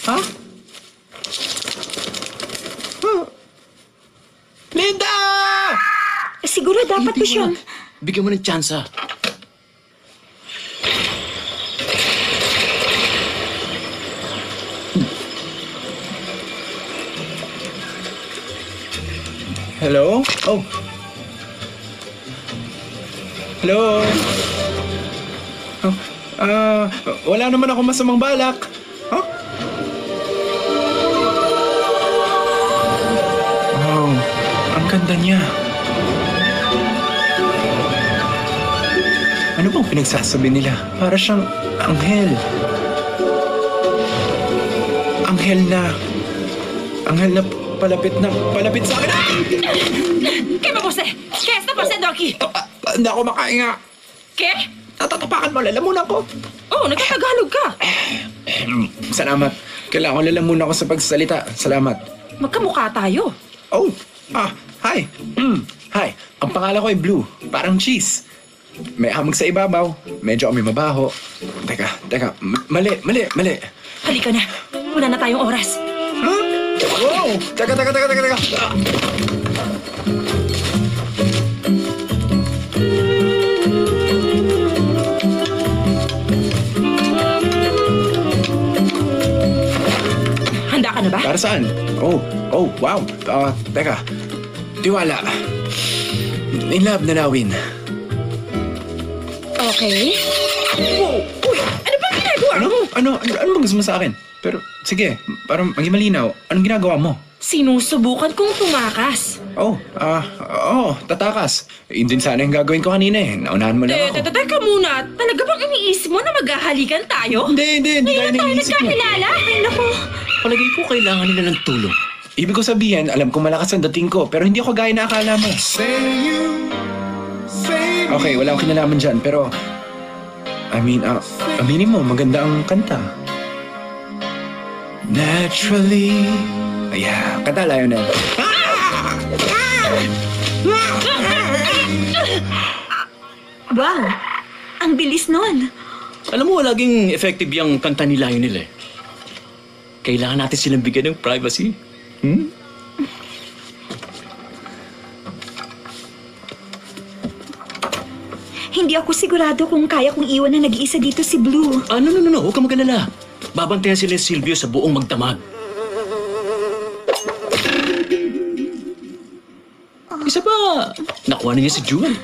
Ha? Linda! Siguro dapat ko siyang... Bigyan mo ng tsansa. Hello? Oh. Hello? Oh, wala naman ako masamang balak. Huh? Wow, ang ganda niya. Ano bang pinagsasabi nila? Para siyang anghel. Anghel na palapit sa akin. Ah! ¿Qué va você? ¿Qué está pasando aquí? Hindi ako makahinga. ¿Qué? Natatapakan mo, lalamunan ko. Oh, nagkatagalog ka. Salamat. Kailangan ko lalamunan ko sa pagsasalita. Salamat. Magkamukha tayo. Oh, hi. Hi, ang pangalan ko ay Blue. Parang cheese. May hamog sa ibabaw. Medyo kami mabaho. Teka. Mali. Halika na. Wala na tayong oras. Huh? Wow! Teka. Handa ka na ba? Para saan? Oh, wow. Teka. Tiwala. In love na lawin. Okay. Wow! Uy! Ano bang ginagawa mo? Ano bang gusto mo sa akin? Pero, sige, para maging malinaw, anong ginagawa mo? Sinusubukan kong tumakas. Tatakas. Yun din sana yung gagawin ko kanina eh. Naunahan mo lang ako. Teka muna. Talaga bang iniisip mo na maghahalikan tayo? Hindi Ngayon kaya tayo naiisip mo. nagkakilala? Ay, naku. Palagay ko kailangan nila ng tulong. Ibig ko sabihin, alam ko malakas ang dating ko, pero hindi ako gaya na akala mo. Okay, wala akong kinalaman dyan, pero... aminin mo, maganda ang kanta. Naturally... kanta Lionel. Wow! Ang bilis nun. Alam mo, laging effective yung kanta ni Lionel eh. Kailangan natin silang bigyan ng privacy. Hindi ako sigurado kung kaya kong iwan na nag-iisa dito si Blue. No. Huwag kang mag-alala. Babantayan sila ni Silvio sa buong magdamag. Isa pa, nakuha na niya si Jewel.